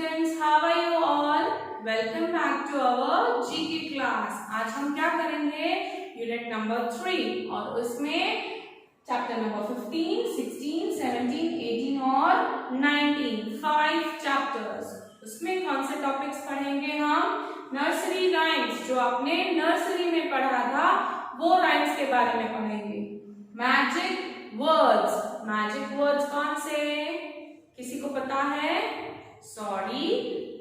students, how are you all? Welcome back to our GK class. आज हम क्या करेंगे? यूनिट नंबर 3 और उसमें चैप्टर नंबर 15, 16, 17, 18 और 19 5 चैप्टर्स. उसमें कौन से टॉपिक्स पढ़ेंगे हम? नर्सरी राइम्स, जो आपने नर्सरी में पढ़ा था वो राइम्स के बारे में पढ़ेंगे. मैजिक वर्ड्स कौन से? किसी को पता है? Sorry,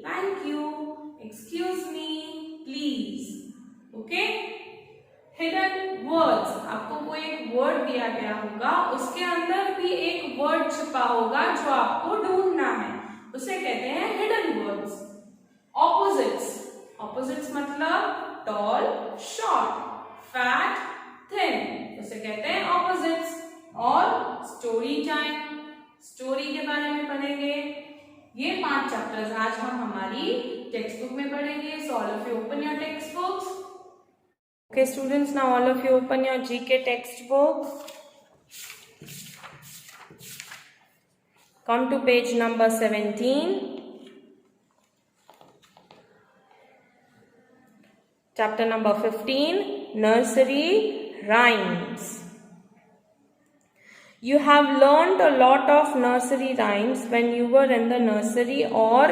thank you, excuse me, please. Okay. Hidden words, आपको कोई एक वर्ड दिया गया होगा, उसके अंदर भी एक वर्ड छुपा होगा जो आपको ढूंढना है, उसे कहते हैं हिडन वर्ड्स. ऑपोजिट्स मतलब टॉल, शॉर्ट, फैट, थिन, उसे कहते हैं ऑपोजिट्स. और स्टोरी टाइम, स्टोरी के बारे में पढ़ेंगे. ये 5 चैप्टर्स आज हम हमारी टेक्स्ट बुक में पढ़ेंगे. So all of you open your text books. Okay students, now all of you open your GK text book. Come to page number 17. Chapter number 15, Nursery Rhymes. You have learned a lot of nursery rhymes when you were in the nursery or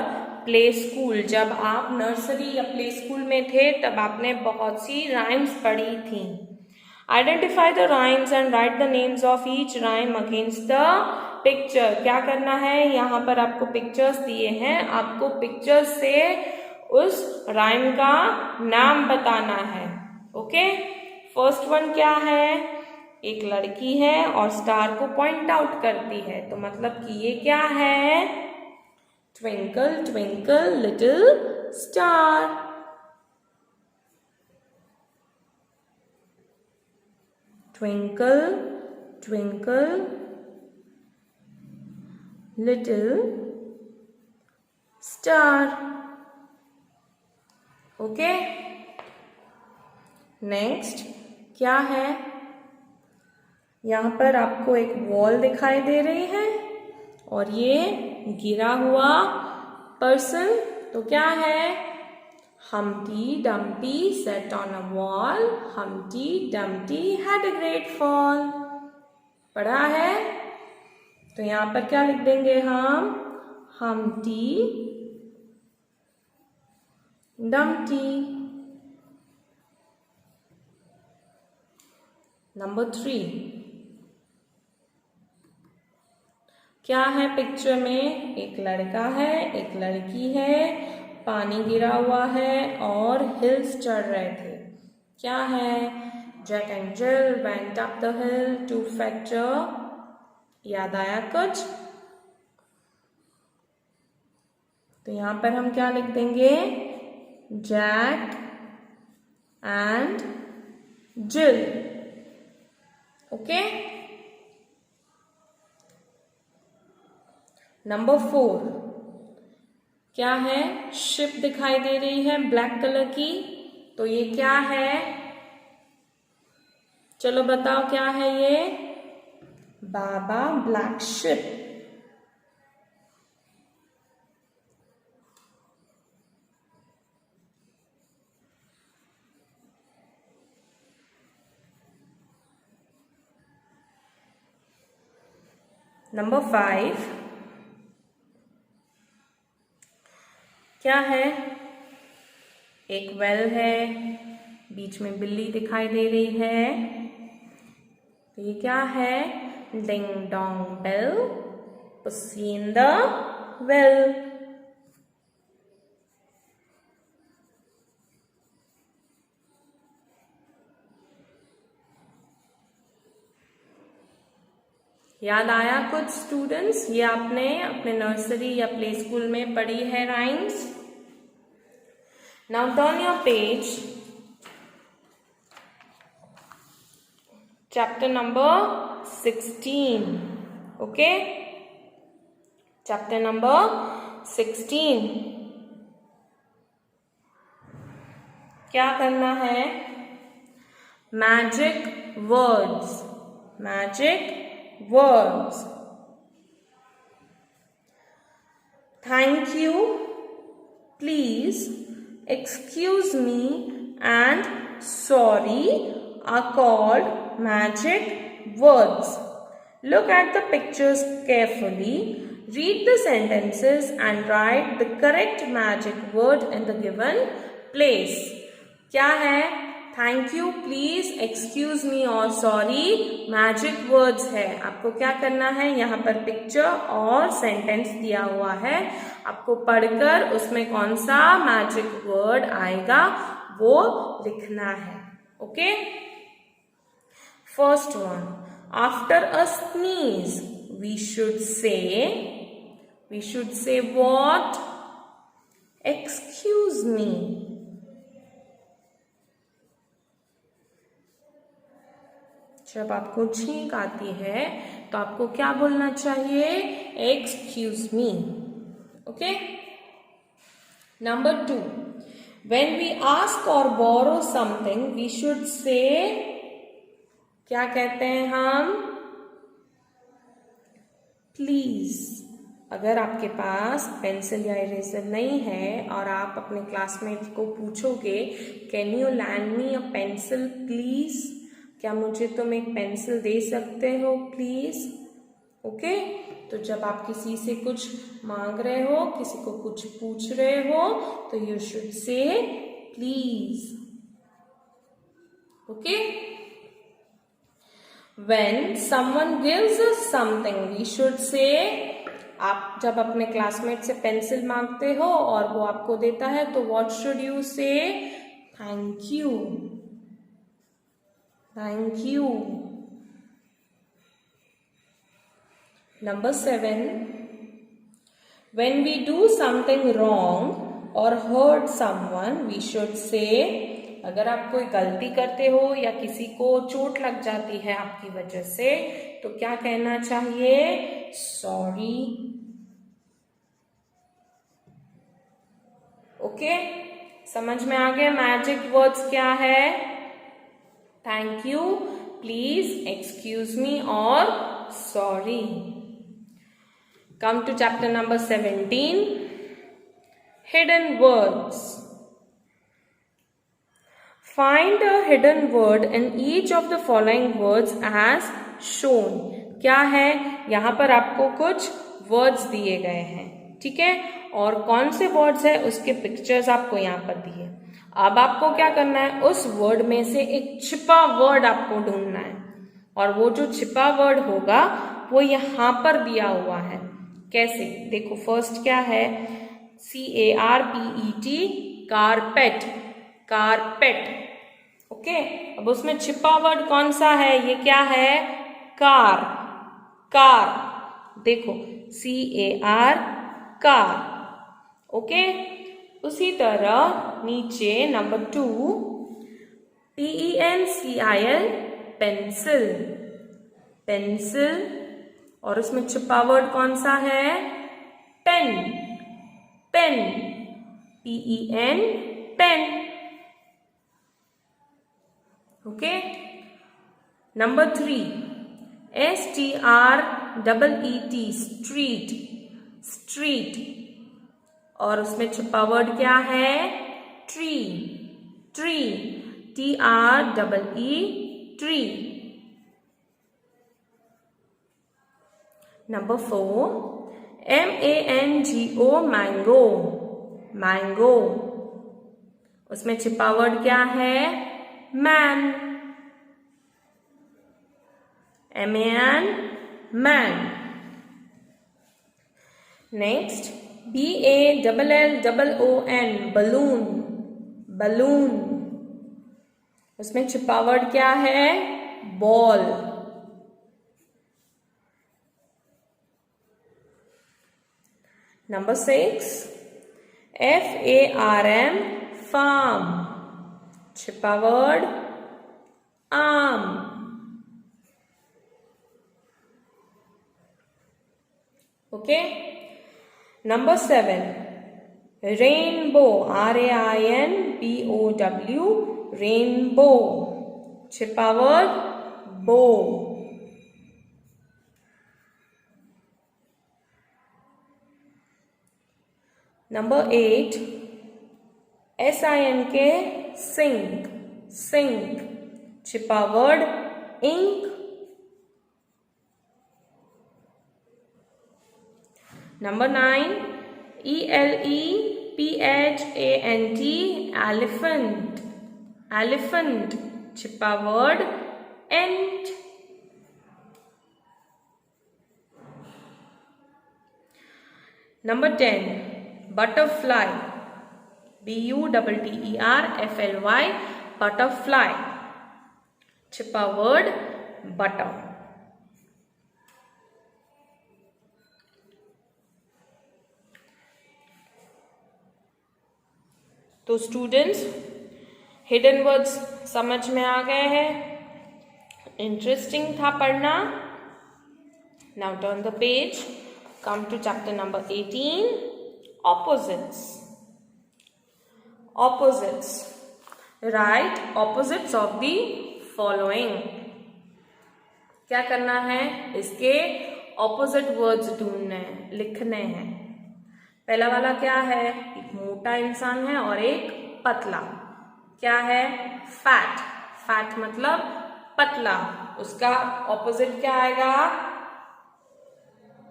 play school. जब आप nursery या play school में थे तब आपने बहुत सी rhymes पढ़ी थी. Identify the rhymes and write the names of each rhyme against the picture. क्या करना है? यहाँ पर आपको पिक्चर्स दिए हैं, आपको पिक्चर्स से उस राइम का नाम बताना है. ओके. फर्स्ट वन क्या है? एक लड़की है और स्टार को पॉइंट आउट करती है, तो मतलब कि ये क्या है? Twinkle twinkle little star. Twinkle twinkle little star. Okay. Next क्या है? यहाँ पर आपको एक वॉल दिखाई दे रही है और ये गिरा हुआ पर्सन, तो क्या है? Humpty Dumpty sat on a wall. Humpty Dumpty had a great fall. पढ़ा है? तो यहाँ पर क्या लिख देंगे हम? Humpty Dumpty. नंबर 3 क्या है? पिक्चर में एक लड़का है, एक लड़की है, पानी गिरा हुआ है और हिल्स चढ़ रहे थे. क्या है? Jack and Jill went up the hill to fetch. याद आया कुछ? तो यहां पर हम क्या लिख देंगे? Jack and Jill. Okay. Number 4 क्या है? शिप दिखाई दे रही है ब्लैक कलर की, तो ये क्या है? चलो बताओ क्या है ये? Baa baa black ship. नंबर 5 क्या है? एक वेल है, बीच में बिल्ली दिखाई दे रही है, तो ये क्या है? Ding dong bell, pussy in the well. याद आया कुछ स्टूडेंट्स? ये आपने अपने नर्सरी या प्ले स्कूल में पढ़ी है rhymes. Now turn your page. Chapter number 16. Okay. Chapter number 16. क्या करना है? Magic words. Thank you, please, excuse me, and sorry are called magic words. Look at the pictures carefully. Read the sentences and write the correct magic word in the given place. क्या है? Thank you, please, excuse me और sorry magic words है. आपको क्या करना है? यहाँ पर पिक्चर और सेंटेंस दिया हुआ है. आपको पढ़कर उसमें कौन सा मैजिक वर्ड आएगा वो लिखना है. Okay. First one, after a sneeze we should say what? Excuse me. जब आपको छींक आती है तो आपको क्या बोलना चाहिए? Excuse me. Okay. Number 2, when we ask or borrow something we should say, क्या कहते हैं हम? प्लीज. अगर आपके पास पेंसिल या इरेजर नहीं है और आप अपने क्लासमेट को पूछोगे can you land me a pencil please, क्या मुझे तुम एक पेंसिल दे सकते हो प्लीज. ओके. तो जब आप किसी से कुछ मांग रहे हो, किसी को कुछ पूछ रहे हो तो you should say please. Okay. When someone gives us something we should say, आप जब अपने क्लासमेट से पेंसिल मांगते हो और वो आपको देता है तो what should you say? Thank you. Thank you. Number 7, when we do something wrong or hurt someone we should say, अगर आप कोई गलती करते हो या किसी को चोट लग जाती है आपकी वजह से तो क्या कहना चाहिए? सॉरी. ओके. समझ में आ गया मैजिक वर्ड्स क्या है? Thank you, please, excuse me और sorry. Come to chapter number 17, hidden words. Find a hidden word in each of the following words as shown. क्या है? यहाँ पर आपको कुछ वर्ड्स दिए गए हैं. ठीक है. और कौन से वर्ड्स है उसके पिक्चर्स आपको यहाँ पर दिए. अब आपको क्या करना है? उस वर्ड में से एक छिपा वर्ड आपको ढूंढना है और वो जो छिपा वर्ड होगा वो यहाँ पर दिया हुआ है. कैसे? देखो. फर्स्ट क्या है? CARPET, carpet. कारपेट. ओके. अब उसमें छिपा वर्ड कौन सा है? ये क्या है? कार. कार. देखो. CAR, car. ओके. उसी तरह नीचे नंबर 2, PENCIL, पेंसिल. पेंसिल. और उसमें छिपा वर्ड कौन सा है? Pen. Pen. PEN, pen. Okay. Number 3, STREET, street. Street. और उसमें छिपा वर्ड क्या है? Tree. Tree. TREE, tree. Number 4, MANGO, mango. Mango. उसमें छिपा वर्ड क्या है? Man. MAN, man. Next, BALLON, balloon. Balloon. उसमें छिपा वर्ड क्या है? बॉल. Number 6, FARM, farm. छिपा word arm. Okay. Number 7, rainbow. RAINBOW, rainbow. छिपा word bow. Number 8, SINK, sink, sink. छिपा word ink. Number 9, ELEPHANT, elephant, elephant. छिपा word ant. Number 10, butterfly, BUTTERFLY, butterfly. छिपा word butter. तो students, hidden words समझ में आ गए हैं? इंटरेस्टिंग था पढ़ना? Now turn the page. Come to chapter number 18, opposites. Opposites. Write opposites of the following. क्या करना है? इसके opposite words ढूंढने हैं, लिखने हैं. पहला वाला क्या है? एक मोटा इंसान है और एक पतला. क्या है? फैट. फैट मतलब पतला. उसका opposite क्या आएगा?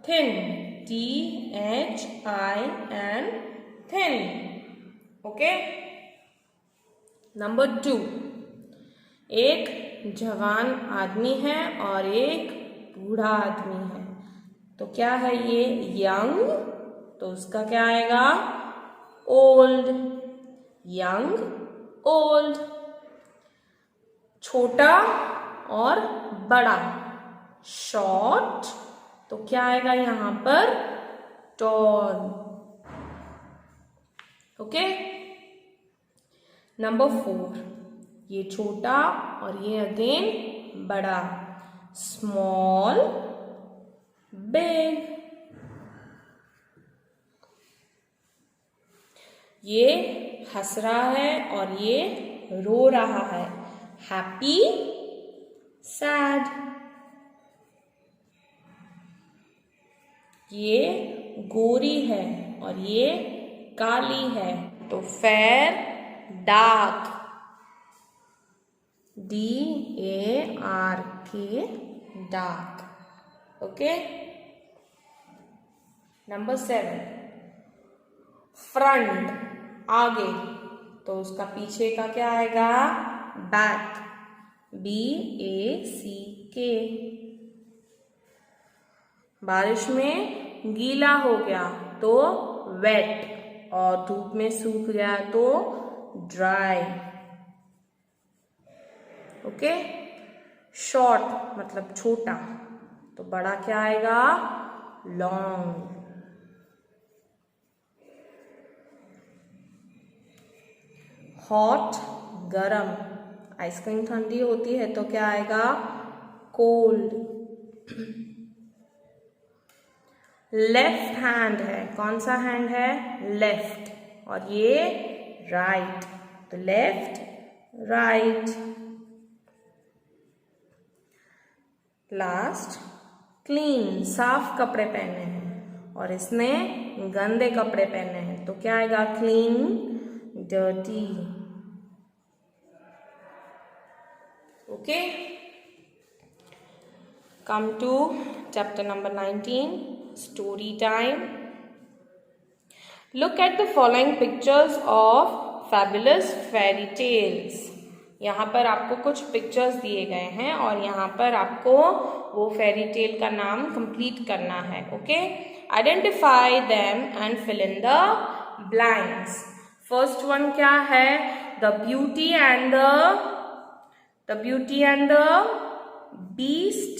thin, THIN, thin. Okay. Number 2, एक जवान आदमी है और एक बूढ़ा आदमी है. तो क्या है ये? यंग. तो उसका क्या आएगा? ओल्ड. Young, old. छोटा और बड़ा, शॉर्ट. तो क्या आएगा यहां पर? टॉल. ओके. नंबर 4, ये छोटा और ये अगेन बड़ा. Small, big. ये हंस रहा है और ये रो रहा है. Happy, sad. ये गोरी है और ये काली है. तो fair, dark, DARK, dark. Okay. Number 7, front, आगे. तो उसका पीछे का क्या आएगा? Back, BACK. बारिश में गीला हो गया तो वेट, और धूप में सूख गया तो ड्राई. ओके. शॉर्ट मतलब छोटा. तो बड़ा क्या आएगा? लॉन्ग. हॉट, गरम. आइसक्रीम ठंडी होती है तो क्या आएगा? कोल्ड. लेफ्ट हैंड है. कौन सा हैंड है? लेफ्ट. और ये राइट. तो लेफ्ट, राइट. लास्ट, क्लीन, साफ कपड़े पहने हैं और इसने गंदे कपड़े पहने हैं. तो क्या आएगा? Clean, dirty. Okay. Come to chapter number 19, story time. Look at the following pictures of fabulous fairy tales. यहाँ पर आपको कुछ पिक्चर्स दिए गए हैं और यहाँ पर आपको वो फेरी टेल का नाम कंप्लीट करना है. Okay. Identify them and fill in the blanks. First one क्या है? The beauty and the beast.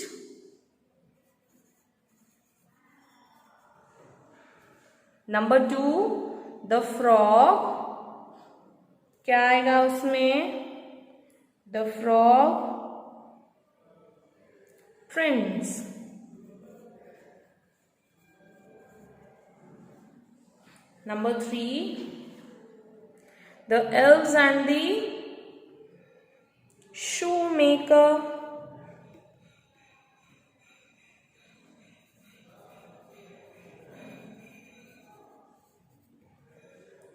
Number 2, the frog. क्या आएगा उसमें? The frog prince. Number 3, the elves and the shoemaker.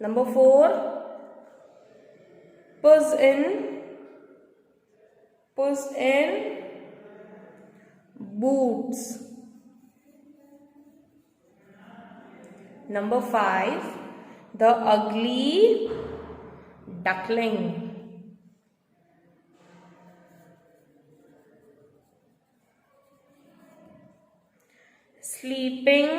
Number 4, puss in boots. Number 5, the ugly duckling. Sleeping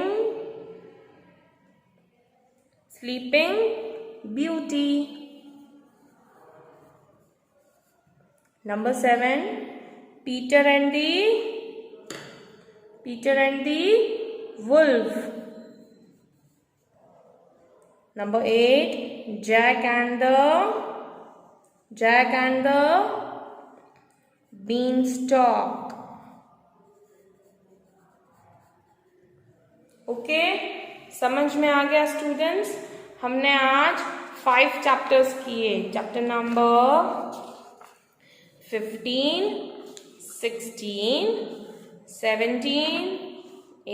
beauty. Number 7, Peter and the wolf. Number 8, Jack and the beanstalk. Okay, समझ में आ गया students? हमने आज 5 chapters किए। Chapter number 15, 16, 17,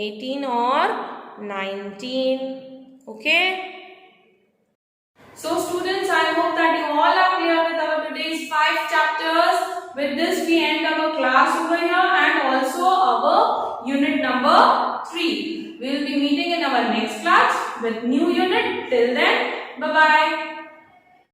18 और 19. Okay, so students, I hope that you all are clear with our today's 5 chapters. With this we end our class over here and also our unit number 3. We will be meeting in our next class with new unit. Till then, bye bye.